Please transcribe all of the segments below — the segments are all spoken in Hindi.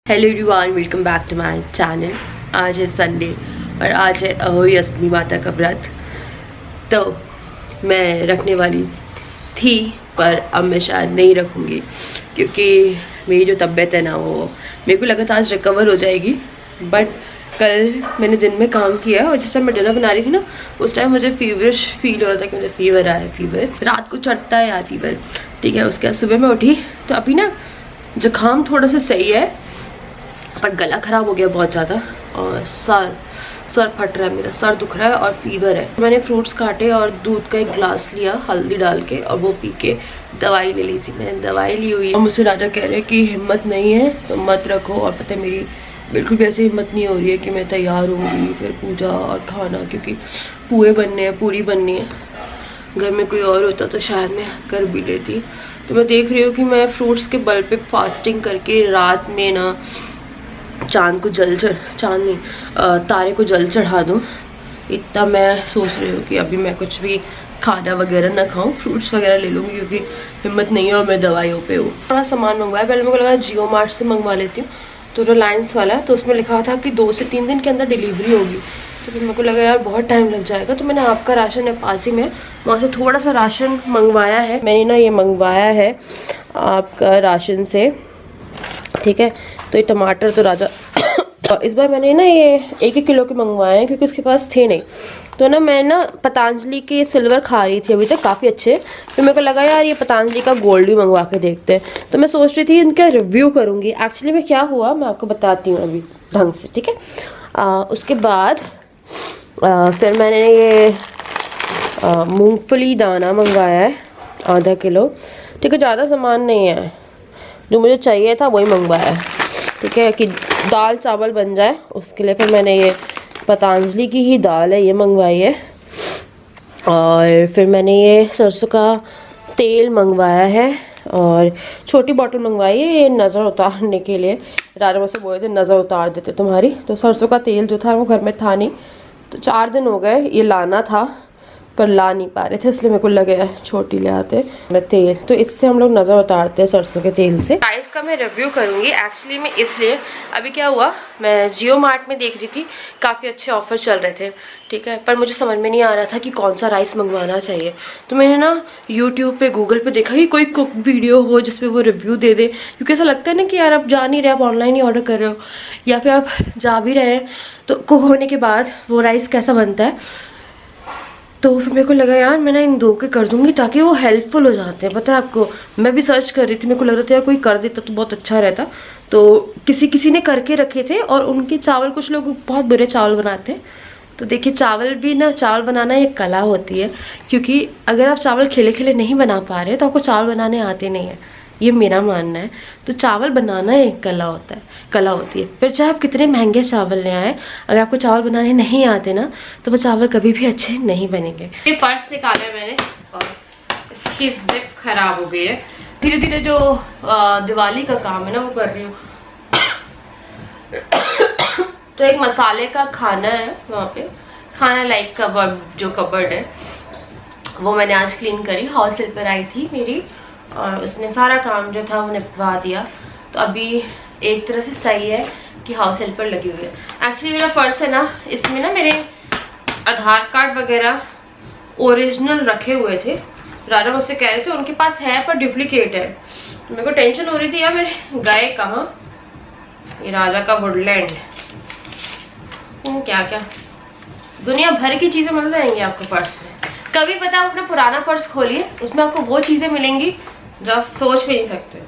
Hello everyone, welcome back to my channel. आज है संडे और आज है अहोई अष्टमी माता का व्रत। तो मैं रखने वाली थी पर अब मैं शायद नहीं रखूँगी क्योंकि मेरी जो तबीयत है ना वो मेरे को लगा था आज रिकवर हो जाएगी। बट कल मैंने दिन में काम किया और जिस टाइम मैं डिनर बना रही थी ना उस टाइम मुझे फीवरिश फील हो रहा था कि मुझे फीवर आया। फीवर रात को चढ़ता है यार फीवर, ठीक है। उसके बाद सुबह मैं उठी तो अभी ना जुकाम थोड़ा सा सही है पर गला खराब हो गया बहुत ज़्यादा और सर फट रहा है, मेरा सर दुख रहा है और फीवर है। मैंने फ्रूट्स काटे और दूध का एक ग्लास लिया हल्दी डाल के और वो पी के दवाई ले ली थी। मैंने दवाई ली हुई है और मुझसे राजा कह रहे हैं कि हिम्मत नहीं है तो मत रखो। और पता है मेरी बिल्कुल भी ऐसी हिम्मत नहीं हो रही है कि मैं तैयार होंगी फिर पूजा और खाना, क्योंकि पुए बनने हैं, पूरी बननी है। घर में कोई और होता तो शायद मैं कर भी लेती। तो मैं देख रही हूँ कि मैं फ्रूट्स के बल पे फास्टिंग करके रात में ना चांद नहीं तारे को जल चढ़ा दूँ। इतना मैं सोच रही हूँ कि अभी मैं कुछ भी खाना वगैरह ना खाऊं, फ्रूट्स वगैरह ले लूँगी क्योंकि हिम्मत नहीं है और मैं दवाइयों पे हूँ। थोड़ा सामान मंगवाया, पहले मेरे को लगा जियो मार्ट से मंगवा लेती हूँ, तो रिलायंस वाला है तो उसमें लिखा था कि 2 से 3 दिन के अंदर डिलीवरी होगी। तो फिर मेरे को लगा यार बहुत टाइम लग जाएगा, तो मैंने आपका राशन है पास ही में, वहाँ से थोड़ा सा राशन मंगवाया है। मैंने ना ये मंगवाया है आपका राशन से, ठीक है। तो ये टमाटर तो राजा इस बार मैंने ना ये 1-1 किलो के मंगवाए हैं क्योंकि उसके पास थे नहीं। तो ना मैं ना पतंजलि के सिल्वर खा रही थी अभी तक काफ़ी अच्छे, फिर मेरे को लगा यार ये पतंजलि का गोल्ड भी मंगवा के देखते हैं। तो मैं सोच रही थी इनका रिव्यू करूँगी। एक्चुअली में क्या हुआ मैं आपको बताती हूँ अभी ढंग से, ठीक है। उसके बाद फिर मैंने ये मूँगफली दाना मंगवाया है आधा किलो, ठीक है। ज़्यादा सामान नहीं है, जो मुझे चाहिए था वही मंगवाया है, ठीक है, कि दाल चावल बन जाए उसके लिए। फिर मैंने ये पतंजलि की ही दाल है ये मंगवाई है। और फिर मैंने ये सरसों का तेल मंगवाया है और छोटी बॉटल मंगवाई है ये नज़र उतारने के लिए। राजा मुझसे बोले थे नज़र उतार देते तुम्हारी। तो सरसों का तेल जो था वो घर में था नहीं, तो 4 दिन हो गए ये लाना था पर ला नहीं पा रहे थे, इसलिए मेरे को लगे छोटी ले आते मैं तेल। तो इससे हम लोग नज़र उतारते हैं सरसों के तेल से। राइस का मैं रिव्यू करूँगी एक्चुअली में, इसलिए अभी क्या हुआ मैं जियो मार्ट में देख रही थी, काफ़ी अच्छे ऑफर चल रहे थे, ठीक है। पर मुझे समझ में नहीं आ रहा था कि कौन सा राइस मंगवाना चाहिए। तो मैंने ना यूट्यूब पे गूगल पे देखा कि कोई कुक वीडियो हो जिसपे वो रिव्यू दे दे, क्योंकि ऐसा लगता है ना कि यार आप जा नहीं रहे, आप ऑनलाइन ही ऑर्डर कर रहे हो, या फिर आप जा भी रहे हैं तो कुक होने के बाद वो राइस कैसा बनता है। तो फिर मेरे को लगा यार मैं ना इन 2 के कर दूंगी ताकि वो हेल्पफुल हो जाते हैं। पता है आपको, मैं भी सर्च कर रही थी, मेरे को लग रहा था यार कोई कर देता तो बहुत अच्छा रहता। तो किसी ने करके रखे थे और उनके चावल, कुछ लोग बहुत बुरे चावल बनाते हैं। तो देखिए चावल भी ना, चावल बनाना एक कला होती है, क्योंकि अगर आप चावल खिले खिले नहीं बना पा रहे तो आपको चावल बनाने आते नहीं है, ये मेरा मानना है। तो चावल बनाना एक कला होती है। फिर चाहे आप कितने महंगे चावल ले आए, अगर आपको चावल बनाने नहीं आते ना तो वो चावल कभी भी अच्छे नहीं बनेंगे। ये पर्स निकाला है मैंने और इसकी जिप खराब हो गई है। धीरे धीरे जो दिवाली का काम है ना वो कर रही हूँ। तो एक मसाले का खाना है वहाँ पे, खाना लाइक कबर्ड, जो कबर्ड है वो मैंने आज क्लीन करी। हाउस हेल्पर आई थी मेरी और उसने सारा काम जो था वो निपटवा दिया। तो अभी एक तरह से सही है कि हाउस हेल्पर लगी हुई है। एक्चुअली मेरा पर्स है ना, इसमें ना मेरे आधार कार्ड वगैरह ओरिजिनल रखे हुए थे। राजा मुझसे कह रहे थे उनके पास है पर डुप्लीकेट है। तो मेरे को टेंशन हो रही थी यार मेरे गए कहाँ। ये राजा का वुडलैंड, क्या क्या दुनिया भर की चीज़ें मिल जाएंगी आपको पर्स में। कभी पता आप अपना पुराना पर्स खोलिए, उसमें आपको वो चीज़ें मिलेंगी जो आप सोच भी नहीं सकते।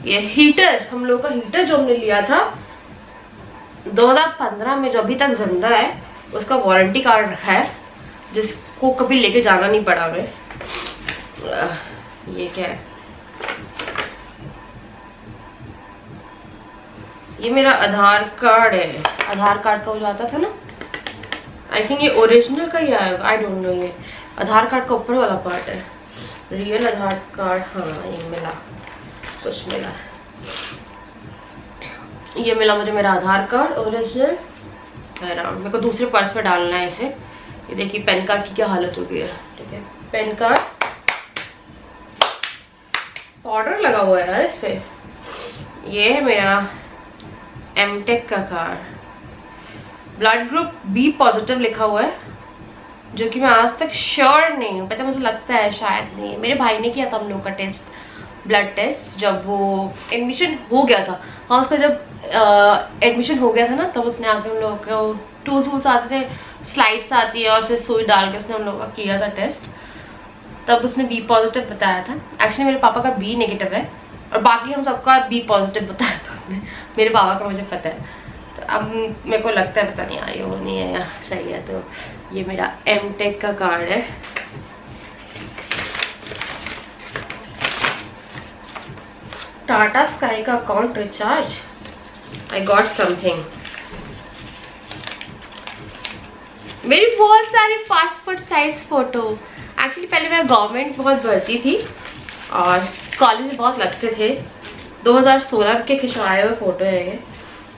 ये हीटर, हम लोगों का हीटर जो हमने लिया था 2015 में, जो अभी तक जिंदा है, उसका वारंटी कार्ड रखा है जिसको कभी लेके जाना नहीं पड़ा हमें। ये क्या है, ये मेरा आधार कार्ड है। आधार कार्ड का हो जाता था ना, आई थिंक ये ओरिजिनल का ही आएगा, आई डोंट नो। ये आधार कार्ड का ऊपर वाला पार्ट है, रियल आधार कार्ड। हाँ ये मिला, कुछ मिला, ये मिला मुझे मेरा आधार कार्ड ओरिजिनल। मेरे को दूसरे पर्स में डालना है इसे। ये देखिए पैन कार्ड की क्या हालत हो गई है, ठीक है। पैन कार्ड, पाउडर लगा हुआ है यार इस पे। ये है मेरा एमटेक का card, blood group B positive लिखा हुआ है, जो कि मैं आज तक श्योर नहीं हूँ, पता मुझे लगता है शायद नहीं। मेरे भाई ने किया था हम लोग का टेस्ट, ब्लड टेस्ट, जब वो एडमिशन हो गया था। हाँ, उसका जब एडमिशन हो गया था ना, तब उसने आके हम लोग को टूल्स आते थे, स्लाइड्स आती है और उससे सुई डाल के उसने हम लोग का किया था टेस्ट। तब उसने बी पॉजिटिव बताया था। एक्चुअली मेरे पापा का बी नेगेटिव है और बाकी हम सबका बी पॉजिटिव बताया था उसने। मेरे पापा का मुझे पता है, तो अब मेरे को लगता है पता नहीं आया वो नहीं है या सही है। तो ये मेरा एमटेक का कार्ड है। टाटा स्काई का account recharge, I got something. मेरी बहुत सारी पासपोर्ट साइज फोटो। एक्चुअली पहले मैं गवर्नमेंट बहुत भरती थी और कॉलेज में बहुत लगते थे। 2016 के खिंचवाए हुए फोटो है ये,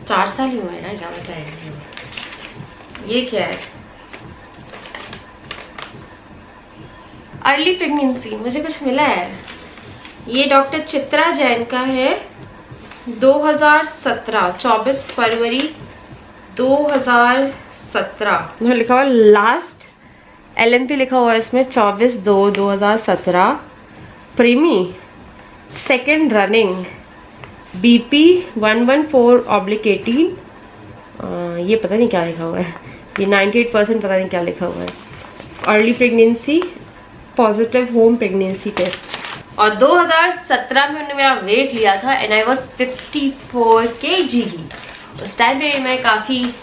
4 साल ही हुए हैं, ज़्यादा टाइम नहीं हुआ। ये क्या है? अर्ली प्रेगनेंसी, मुझे कुछ मिला है। ये डॉक्टर चित्रा जैन का है, 2017, 24 फरवरी 2017 में लिखा हुआ। लास्ट LMP लिखा हुआ है इसमें, 24/2/2017। प्रीमी सेकेंड रनिंग, BP 114/18। ये पता नहीं क्या लिखा हुआ है, ये 98% पता नहीं क्या लिखा हुआ है। Early pregnancy, positive home pregnancy test. और 2017 में उन्होंने मेरा वेट लिया था एंड आई वाज 64 kg। उस टाइम पे मैं काफ़ी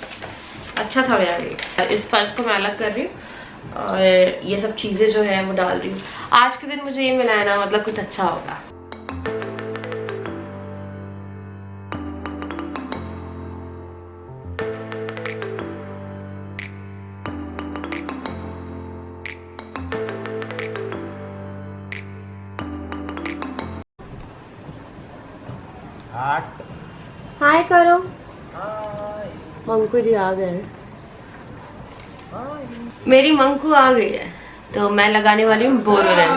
अच्छा था मेरा वेट। इस पर्स को मैं अलग कर रही हूँ और ये सब चीज़ें जो है वो डाल रही हूँ। आज के दिन मुझे ये मिला है ना, मतलब कुछ अच्छा होगा। हाय करो। मंकू जी आ गए। मेरी मंकू आ गई है तो मैं लगाने वाली हूँ बोरोलिन।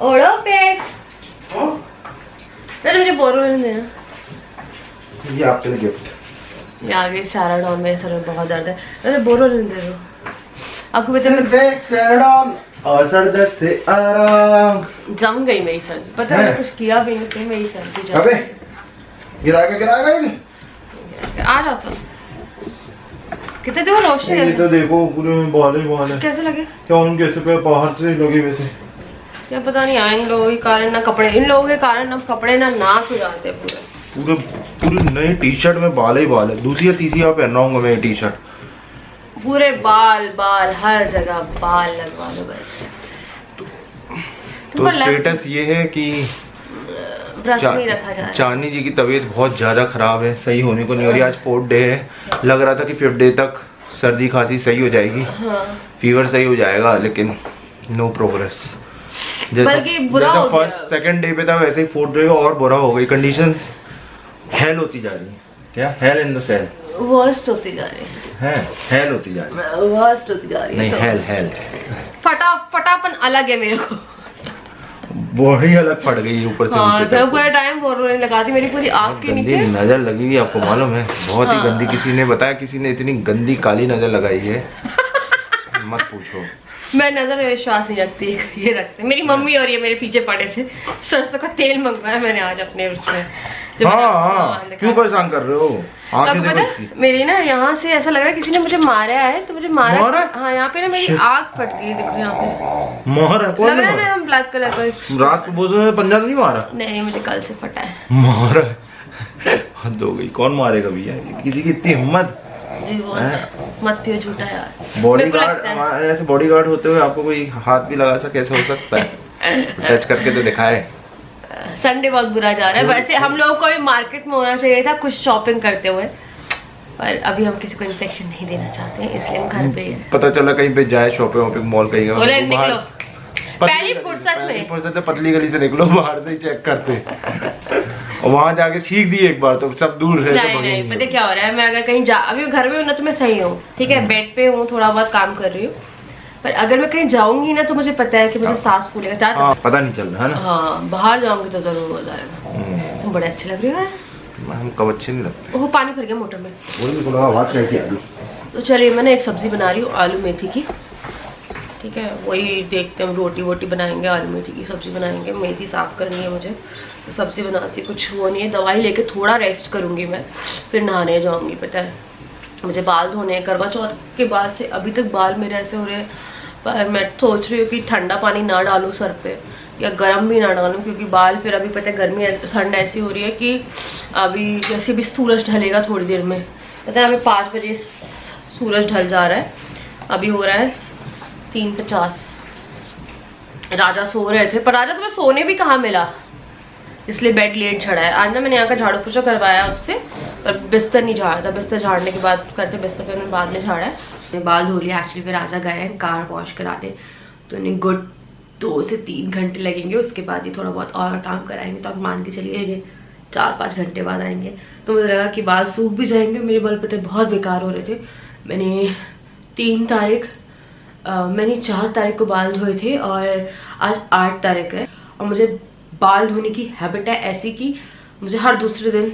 ओढ़ो पेट। चलो मुझे बोरोलिन देना। ये आपके लिए गिफ्ट। ये आ गई सैराडॉन, मेरे सर में बहुत दर्द है। अरे बोरोलिन दे दो। आपको पता है सैराडॉन और सर दर्द से आराम। जम गई मेरी सर्दी, पता है कुछ किया भी नहीं थी, मेरी सर्दी जम गई। गिराएगा आ जाओ तो। कितने देखो रोशनी ये तो देखो पूरे में बाल ही बाल है। कैसे लगे? क्या उनके कैसे पे बाहर से लगे वैसे? क्या पता नहीं, इन लोगों के कारण ना कपड़े, इन लोगों के कारण ना कपड़े ना नाश हो जाते हैं पूरे। पूरे नई टी-शर्ट में बाल ही बाल है। दूसरी या तीसरी बार पहन रहा हूँ मैं टी-शर्ट। पूरे बाल हर जगह बाल लगवा लो बस। तो स्टेटस ये है कि नहीं रखा जा रहा। चांदनी जी की तबीयत बहुत ज़्यादा ख़राब है, सही होने को नहीं हो रही। आज 4th डे है, लग रहा था कि 5th डे तक सर्दी खांसी सही हो जाएगी। हाँ। फीवर सही हो जाएगा, लेकिन नो प्रोग्रेस। जैसा फर्स्ट सेकंड डे पे था वैसे ही 4th डे और बुरा हो गई कंडीशन। हेल होती जा रही है। क्या? Hell in the cell, worst होती जा रही है। हेल होती जा रही है, वर्स्ट होती जा रही है। नहीं, हेल फटापन अलग है मेरे को। बॉडी अलग फट गई ऊपर से नीचे तक। पूरा टाइम बोरोलिन लगाती, मेरी पूरी आँख के नीचे नजर लगेगी, आपको मालूम है। बहुत ही गंदी, किसी ने बताया, किसी ने इतनी गंदी काली नजर लगाई है मत पूछो। मैं नजर में विश्वास नहीं रखती, ये रखते मेरी मम्मी और ये मेरे पीछे पड़े थे। सरसों का तेल मंगवाया मैंने आज अपने उसमें। क्यों परेशान कर रहे हो? पता मेरी ना यहाँ से ऐसा लग रहा है किसी ने मुझे मारा है, तो मुझे मारा। हाँ, यहाँ पे ना मेरी आँख फट गई, देखो यहाँ पे मारा। कौन लग रहा है ना ब्लैक कलर का। रात को बोझ पंजा नहीं मारा? नहीं, मुझे कल से फटा है। मारा हद हो गई। कौन मारेगा भैया, किसी की इतनी हिम्मत? मत पियो झूठा यार। बॉडीगार्ड, ऐसे बॉडीगार्ड होते हुए आपको कोई हाथ भी लगा सा कैसे हो सकता है? टच करके तो दिखाए। संडे बहुत बुरा जा रहा है। वैसे हम लोगों को भी मार्केट में होना चाहिए था कुछ शॉपिंग करते हुए, पर अभी हम किसी को इन्फेक्शन नहीं देना चाहते हैं, इसलिए हम घर पे हैं। पता चला कहीं पे जाए शॉपिंग मॉल कहीं निकलो, पहली फुर्सत पतली गली से निकलो, बाहर से ही चेक करते और वहां जाके छींक दिए एक बार तो सब दूर से। नहीं, पता क्या हो रहा है, मैं अगर कहीं जा, अभी घर में हूँ ना तो मैं सही हूँ, ठीक है, बेड पे हूँ, थोड़ा बहुत काम कर रही हूँ, पर अगर मैं कहीं जाऊंगी ना तो मुझे पता है कि मुझे सांस फूलेगा। पता नहीं चल रहा है ना। हाँ, बाहर जाऊंगी तो जरूर हो जाएगा। तुम बड़े अच्छे लग रहे हो। हमको अच्छे नहीं लगते। वो पानी भर गया मोटर में। वही थोड़ा आवाज रह गया। तो चलिए मैं ना एक सब्ज़ी बना रही हूँ आलू मेथी की, ठीक है। वही देखते हैं, रोटी वोटी बनाएंगे, आलू मेथी की सब्ज़ी बनाएंगे। मेथी साफ़ करनी है मुझे, तो सब्ज़ी बनाती कुछ वो नहीं है। दवाई लेके थोड़ा रेस्ट करूँगी मैं, फिर नहाने जाऊँगी। पता है मुझे बाल धोने हैं करवा चौथ के बाद से, अभी तक बाल मेरे ऐसे हो रहे हैं। पर मैं सोच रही हूँ कि ठंडा पानी ना डालूँ सर पे, या गर्म भी ना डालूँ, क्योंकि बाल फिर अभी पता है गर्मी ठंड ऐसी हो रही है कि अभी जैसे भी सूरज ढलेगा थोड़ी देर में। पता है अभी 5 बजे सूरज ढल जा रहा है, अभी हो रहा है 3:50। राजा सो रहे थे, पर राजा तुम्हें सोने भी कहाँ मिला, इसलिए बेड लेट झड़ा है। आज ना मैंने यहाँ का झाड़ू पोछा करवाया उससे, पर बिस्तर नहीं झाड़ा था। बिस्तर झाड़ने के बाद करते, बिस्तर पे मैंने बाद में झाड़ा है। मैंने बाल धो लिया एक्चुअली। फिर राजा गए हैं कार वॉश कराने, तो उन्हें गुड 2 से 3 घंटे लगेंगे। उसके बाद ही थोड़ा बहुत और काम कराएंगे, तो आप मान के चलिए 4-5 घंटे बाद आएंगे। तो मुझे लगा कि बाल सूख भी जाएंगे। मेरे बाल पता बहुत बेकार हो रहे थे। मैंने 4 तारीख को बाल धोए थे और आज 8 तारीख है। और मुझे बाल धोने की हैबिट है ऐसी कि मुझे हर दूसरे दिन,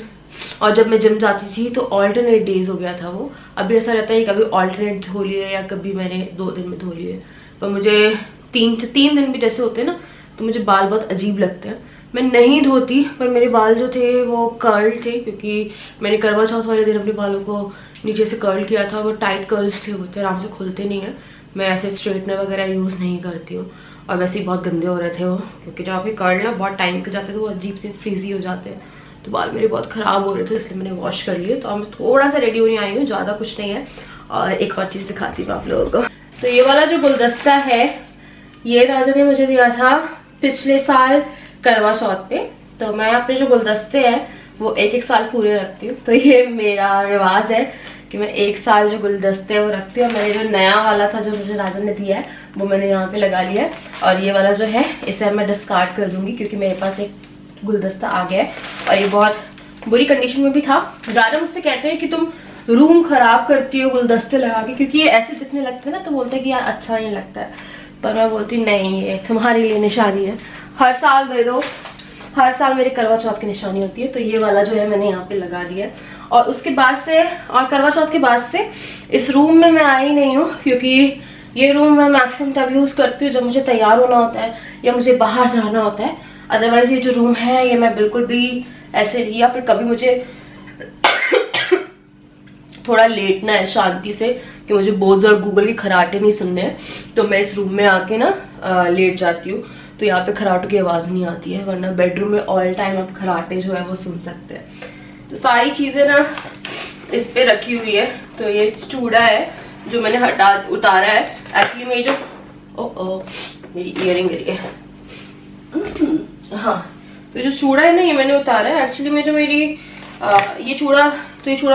और जब मैं जिम जाती थी तो ऑल्टरनेट डेज हो गया था वो। अभी ऐसा रहता है कभी ऑल्टरनेट धो लिए या कभी मैंने 2 दिन में धो लिए। पर मुझे 3 दिन भी जैसे होते हैं ना, तो मुझे बाल बहुत अजीब लगते हैं। मैं नहीं धोती, पर मेरे बाल जो थे वो कर्ल थे, क्योंकि मैंने करवा चौथ वाले दिन अपने बालों को नीचे से कर्ल किया था। वो टाइट कर्ल्स थे, होते आराम से खुलते नहीं है। मैं ऐसे स्ट्रेटनर वगैरह यूज़ नहीं करती हूँ। और वैसे ही बहुत गंदे हो रहे थे वो, क्योंकि जहाँ पे कर्ल ना बहुत टाइम के जाते थे, वो अजीब से फ्रीजी हो जाते हैं। तो बाल मेरे बहुत ख़राब हो रहे थे, इसलिए मैंने वॉश कर लिए। तो अब मैं थोड़ा सा रेडी होने आई हूँ, ज़्यादा कुछ नहीं है। और एक और चीज़ दिखाती हूँ आप लोगों को। तो ये वाला जो गुलदस्ता है, ये राजा ने मुझे दिया था पिछले साल करवा चौथ पे। तो मैं अपने जो गुलदस्ते हैं वो 1-1 साल पूरे रखती हूँ। तो ये मेरा रिवाज है कि मैं 1 साल जो गुलदस्ते हैं वो रखती हूँ। और मैंने जो नया वाला था जो मुझे राजा ने दिया है, वो मैंने यहाँ पे लगा लिया है। और ये वाला जो है इसे मैं डिस्कार्ड कर दूंगी, क्योंकि मेरे पास एक गुलदस्ता आ गया है और ये बहुत बुरी कंडीशन में भी था। राजा मुझसे कहते हैं कि तुम रूम खराब करती हो गुलदस्ते लगा के, क्योंकि ये ऐसे दिखने लगते हैं ना, तो बोलते हैं कि यार अच्छा नहीं लगता है। पर मैं बोलती नहीं, ये तुम्हारे लिए निशानी है, हर साल दे दो, हर साल मेरे करवा चौथ की निशानी होती है। तो ये वाला जो है मैंने यहाँ पे लगा दिया है। और उसके बाद से, और करवा चौथ के बाद से इस रूम में मैं आई नहीं हूँ, क्योंकि ये रूम मैं मैक्सिमम तब यूज़ करती हूँ जब मुझे तैयार होना होता है या मुझे बाहर जाना होता है। अदरवाइज ये जो रूम है ये मैं बिल्कुल भी ऐसे नहीं, या फिर कभी मुझे थोड़ा लेटना है शांति से, कि मुझे बहुत ज़्यादा गूगल के खराटे नहीं सुनने हैं, तो मैं इस रूम में आके ना लेट जाती हूँ। तो यहाँ पे खराटों की आवाज़ नहीं आती है, वरना बेडरूम में ऑल टाइम आप खराटे जो है वो सुन सकते हैं। तो सारी चीज़ें ना इस पे रखी हुई है। तो ये चूड़ा है जो मैंने उतारा है। एक्चुअली मेरी जो मेरी इयरिंग गिरी है। हाँ, तो जो चूड़ा है ना ये मैंने उतारा है। एक्चुअली में जो मेरी ये चूड़ा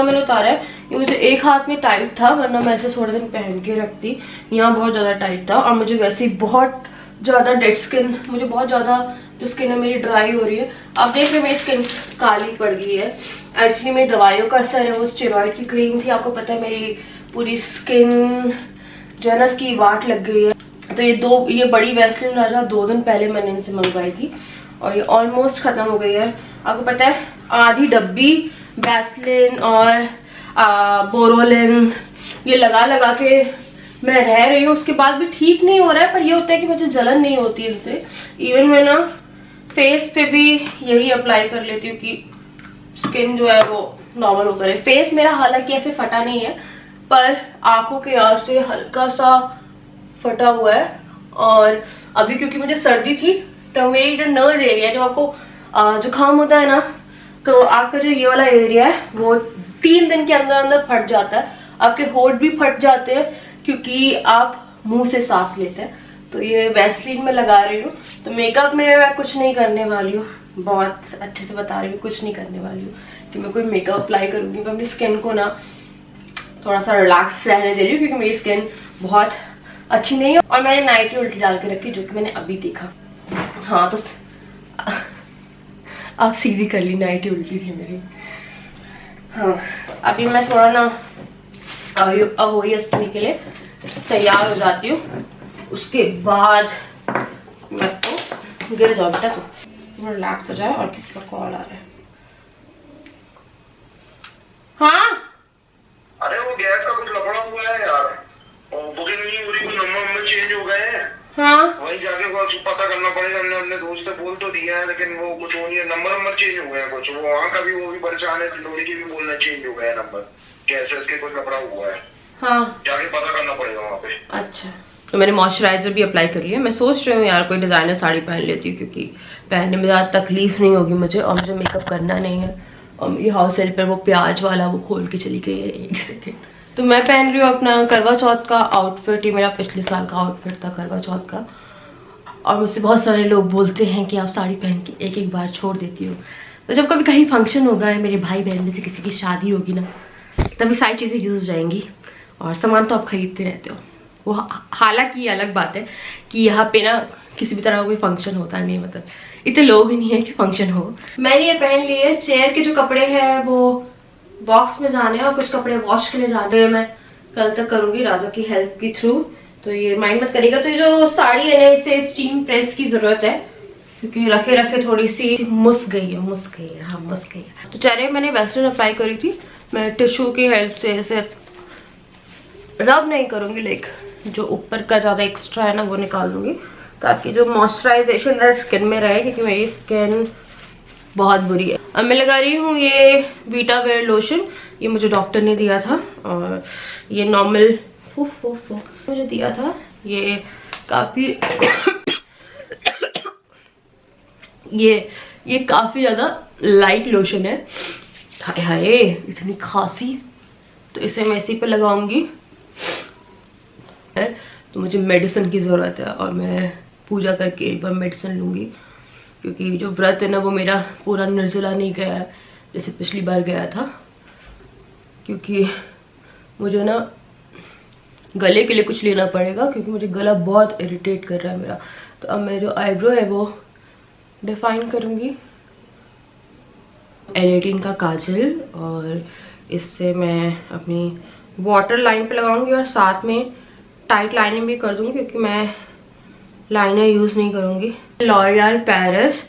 मैंने उतारा है। ये मुझे एक हाथ में टाइट था, वरना मैं ऐसे थोड़े दिन पहन के रखती। यहाँ बहुत ज़्यादा टाइट था, और मुझे वैसे ही बहुत ज़्यादा डेड स्किन, मुझे बहुत ज़्यादा जो स्किन है मेरी ड्राई हो रही है। अब देख रहे मेरी स्किन काली पड़ गई है। एक्चुअली मेरी दवाइयों का असर है, वो स्टेरॉइड की क्रीम थी। आपको पता है मेरी पूरी स्किन जो है ना इसकी वाट लग गई है। तो ये बड़ी वैसलिन राजा 2 दिन पहले मैंने इनसे मंगवाई थी, और ये ऑलमोस्ट ख़त्म हो गई है। आपको पता है आधी डब्बी वैसलिन और बोरोलिन ये लगा के मैं रह रही हूँ, उसके बाद भी ठीक नहीं हो रहा है। पर ये होता है कि मुझे जलन नहीं होती इनसे। इवन मैं ना फेस पे भी यही अप्लाई कर लेती हूँ कि स्किन जो है वो नॉर्मल होकर है। फेस मेरा हालांकि ऐसे फटा नहीं है, पर आंखों के यहाँ से हल्का सा फटा हुआ है। और अभी क्योंकि मुझे सर्दी थी, तो मेरी जो नर्व एरिया, जो आपको जुकाम होता है ना, तो आपका जो ये वाला एरिया है वो 3 दिन के अंदर अंदर फट जाता है। आपके होठ भी फट जाते हैं, क्योंकि आप मुंह से सांस लेते हैं। तो ये वैसलीन में लगा रही हूँ। तो मेकअप में मैं कुछ नहीं करने वाली हूँ, बहुत अच्छे से बता रही हूँ, कुछ नहीं करने वाली हूँ कि मैं कोई मेकअप अप्लाई करूँगी। मैं अपनी स्किन को ना थोड़ा सा रिलैक्स रहने दे रही हूँ, क्योंकि मेरी स्किन बहुत अच्छी नहीं है। और मैंने नाइटी उल्टी डाल के रखी, जो कि मैंने अभी देखा। हाँ, तो आप सीधी कर ली, नाइटी उल्टी थी मेरी। हाँ, अभी मैं थोड़ा ना अहोई अष्टमी के लिए तैयार हो जाती हूँ। उसके बाद मैं तो गिर जाओ बेटा, तो रिलैक्स हो जाए। और किसी का कॉल आ रहा है। हाँ अरे वो गैस का कुछ लफड़ा हुआ है यार, और बुकिंग नहीं हो रही, कुछ नंबर चेंज हो गए हैं। हाँ वहीं जाके कुछ पता करना पड़ेगा। हमने अपने दोस्त से बोल तो दिया है, लेकिन वो कुछ हो नहीं है, नंबर चेंज हो गए हैं कुछ। वो वहाँ का भी वो भी परेशान है, लोरी की भी बोलना चेंज हो गया है नंबर, कैसे उसके कुछ लफड़ा हुआ है। हाँ जाके पता करना पड़ेगा वहाँ पे। अच्छा, तो मैंने मॉइस्चराइजर भी अप्लाई कर लिया। मैं सोच रही हूँ यार कोई डिज़ाइनर साड़ी पहन लेती हूँ, क्योंकि पहनने में ज़्यादा तकलीफ नहीं होगी मुझे, और मुझे मेकअप करना नहीं है। और मेरी हाउस हेल्प पर वो प्याज वाला वो खोल के चली गई है, एक सेकेंड। तो मैं पहन रही हूँ अपना करवा चौथ का आउटफिट। ये मेरा पिछले साल का आउटफिट था करवा चौथ का। और मुझसे बहुत सारे लोग बोलते हैं कि आप साड़ी पहन के एक एक बार छोड़ देती हो। तो जब कभी कहीं फंक्शन होगा, मेरे भाई बहन में से किसी की शादी होगी ना, तभी सारी चीज़ें यूज़ हो जाएंगी। और सामान तो आप खरीदते रहते हो। वो हालांकि ये अलग बात है कि यहाँ पे ना किसी भी तरह का कोई फंक्शन होता नहीं, मतलब इतने लोग ही नहीं है कि फंक्शन हो। मैंने ये पहन लिए। चेयर के जो कपड़े हैं वो बॉक्स में जाने हैं, और कुछ कपड़े वॉश के लिए जाने हैं। मैं कल तक करूँगी राजा की हेल्प के थ्रू, तो ये माइंड मत करिएगा। तो ये जो साड़ी है ना, इसे स्टीम प्रेस की ज़रूरत है, क्योंकि रखे रखे थोड़ी सी मुस गई है, हाँ मुस गई है। तो चेहरे मैंने वैसलीन अप्लाई करी थी। मैं टिश्यू की हेल्प से ऐसे रब नहीं करूँगी, लाइक जो ऊपर का ज़्यादा एक्स्ट्रा है ना वो निकाल दूँगी, ताकि जो मॉइस्चराइजेशन है स्किन में रहे, क्योंकि मेरी स्किन बहुत बुरी है। अब मैं लगा रही हूँ ये वीटा वेयर लोशन। ये मुझे डॉक्टर ने दिया था, और ये नॉर्मल मुझे दिया था। ये काफ़ी ये काफ़ी ज़्यादा लाइट लोशन है। हाय हाय इतनी खांसी, तो इसे मैं इसी पे लगाऊंगी। तो मुझे मेडिसिन की ज़रूरत है, और मैं पूजा करके एक बार मेडिसिन लूँगी, क्योंकि जो व्रत है ना वो मेरा पूरा निर्जला नहीं गया है जैसे पिछली बार गया था। क्योंकि मुझे ना गले के लिए कुछ लेना पड़ेगा, क्योंकि मुझे गला बहुत इरिटेट कर रहा है मेरा। तो अब मैं जो आईब्रो है वो डिफाइन करूँगी। एलेटिन का काजल, और इससे मैं अपनी वाटर लाइन पे लगाऊंगी, और साथ में टाइट लाइनिंग भी कर दूंगी, क्योंकि मैं लाइनर यूज़ नहीं करूँगी। लॉरियल पेरिस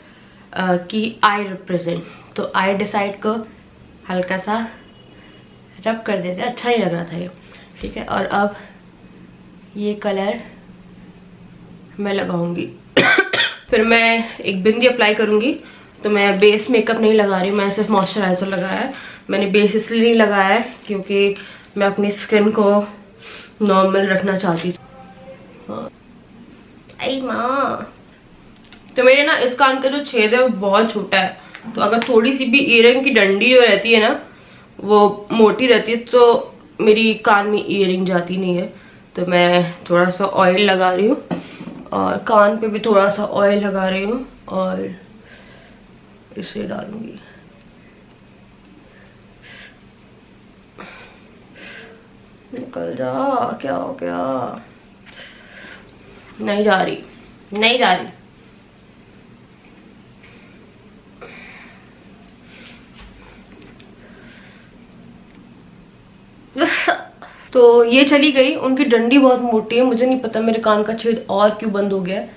की आई रिप्रेजेंट, तो आई डिसाइड को हल्का सा रब कर देते, अच्छा नहीं लग रहा था ये, ठीक है। और अब ये कलर मैं लगाऊंगी। फिर मैं एक बिंदी अप्लाई करूंगी। तो मैं बेस मेकअप नहीं लगा रही हूँ, मैं सिर्फ मॉइस्चराइज़र लगाया है। मैंने बेस इसलिए नहीं लगाया है क्योंकि मैं अपनी स्किन को नॉर्मल रखना चाहती थी। हाँ आई माँ, तो मेरे ना इस कान का जो छेद है वो बहुत छोटा है, तो अगर थोड़ी सी भी ईयरिंग की डंडी जो रहती है ना वो मोटी रहती है, तो मेरी कान में ईयरिंग जाती नहीं है। तो मैं थोड़ा सा ऑयल लगा रही हूँ, और कान पे भी थोड़ा सा ऑयल लगा रही हूँ, और इसे डालूंगी। निकल जा, क्या हो गया? नहीं जा रही, नहीं जा रही। तो ये चली गई। उनकी डंडी बहुत मोटी है, मुझे नहीं पता मेरे कान का छेद और क्यों बंद हो गया है,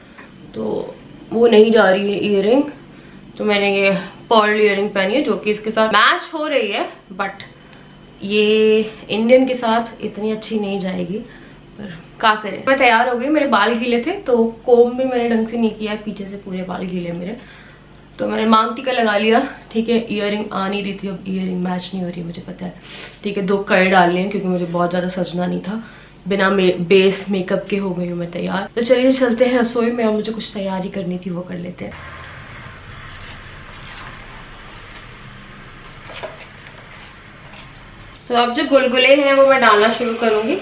तो वो नहीं जा रही है ईयरिंग। तो मैंने ये पर्ल ईयरिंग पहनी है, जो कि इसके साथ मैच हो रही है, बट ये इंडियन के साथ इतनी अच्छी नहीं जाएगी, पर क्या करें। मैं तैयार हो गई, मेरे बाल गीले थे, तो कोम भी मैंने ढंग से नहीं किया, पीछे से पूरे बाल गीले मेरे। तो मैंने मांग टीका लगा लिया, ठीक है। ईयरिंग आ नहीं रही थी, अब ईयरिंग मैच नहीं हो रही, मुझे पता है, ठीक है। 2 कड़े डालने हैं, क्योंकि मुझे बहुत ज़्यादा सजना नहीं था। बिना बेस मेकअप के हो गई हूँ मैं तैयार। तो चलिए चलते हैं रसोई में, अब मुझे कुछ तैयारी करनी थी, वो कर लेते हैं। तो अब जो गुलगुले हैं वो मैं डालना शुरू करूँगी।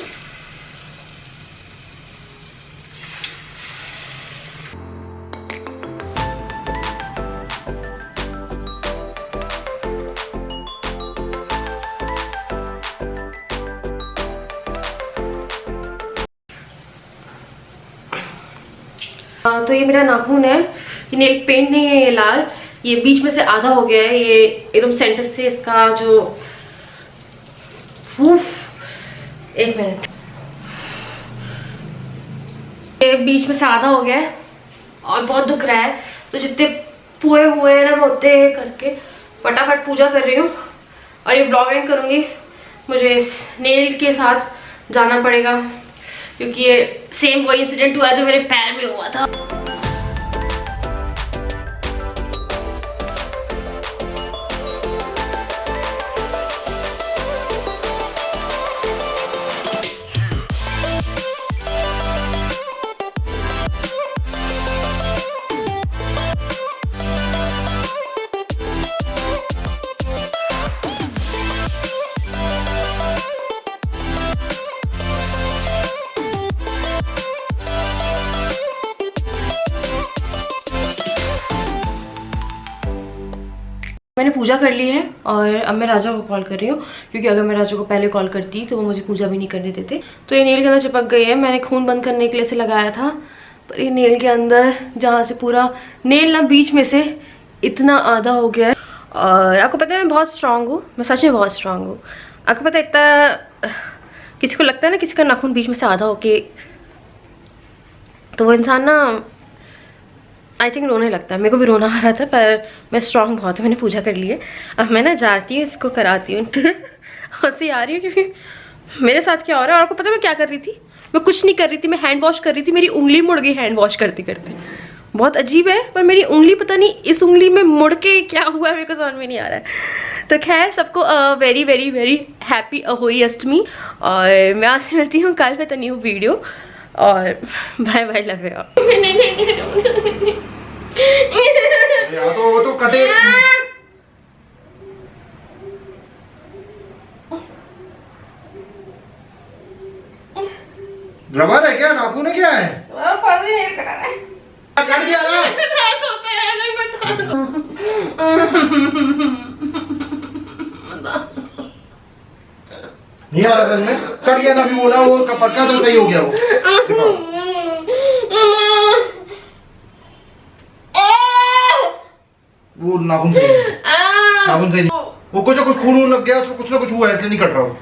तो ये मेरा नाखून है, ये नेल पेंट नहीं है, ये लाल, ये बीच में से आधा हो गया है, ये एकदम सेंटर से इसका जो एक मिनट, ये बीच में से आधा हो गया है और बहुत दुख रहा है। तो जितने पुए हुए हैं ना मैं उतने करके फटाफट पूजा कर रही हूँ, और ये ब्लॉग एंड करूँगी। मुझे इस नेल के साथ जाना पड़ेगा क्योंकि ये सेम वही इंसिडेंट हुआ जो मेरे पैर में हुआ था। मैंने पूजा कर ली है और अब मैं राजा को कॉल कर रही हूँ क्योंकि अगर मैं राजा को पहले कॉल करती तो वो मुझे पूजा भी नहीं करने देते। तो ये नेल के अंदर चिपक गई है। मैंने खून बंद करने के लिए इसे लगाया था, पर ये नेल के अंदर जहाँ से पूरा नेल ना बीच में से इतना आधा हो गया है। और आपको पता है मैं बहुत स्ट्रांग हूँ, मैं सच में बहुत स्ट्रांग हूँ। आपको पता है इतना किसी को लगता है ना किसी का नाखून बीच में से आधा होके तो वो इंसान ना आई थिंक रोने लगता है। मेरे को भी रोना आ रहा था पर मैं स्ट्रांग बहुत हूँ, मैंने पूजा कर ली है। अब मैं ना जाती हूँ इसको कराती हूँ। हंसी आ रही है क्योंकि मेरे साथ क्या हो रहा है। और आपको पता है मैं क्या कर रही थी? मैं कुछ नहीं कर रही थी, मैं हैंड वॉश कर रही थी। मेरी उंगली मुड़ गई हैंड वॉश करते करते। बहुत अजीब है पर मेरी उंगली पता नहीं इस उंगली में मुड़ के क्या हुआ है मेरे को समझ में नहीं आ रहा है। तो खैर सबको very very very happy Ahoi Ashtami. और मैं आपसे मिलती हूँ कल विद अ न्यू वीडियो और बाय बाय, लव यू। तो वो तो कटे रबर है क्या? नाखून है क्या है? कट गया ना? नहीं आ रहा में कट गया ना, अभी बोला वो पटका तो सही हो गया वो नाखून सही नहीं, नाखून सही नहीं। वो कुछ ना कुछ खून लग गया उसको, कुछ ना कुछ हुआ है इसलिए नहीं कट रहा हूँ।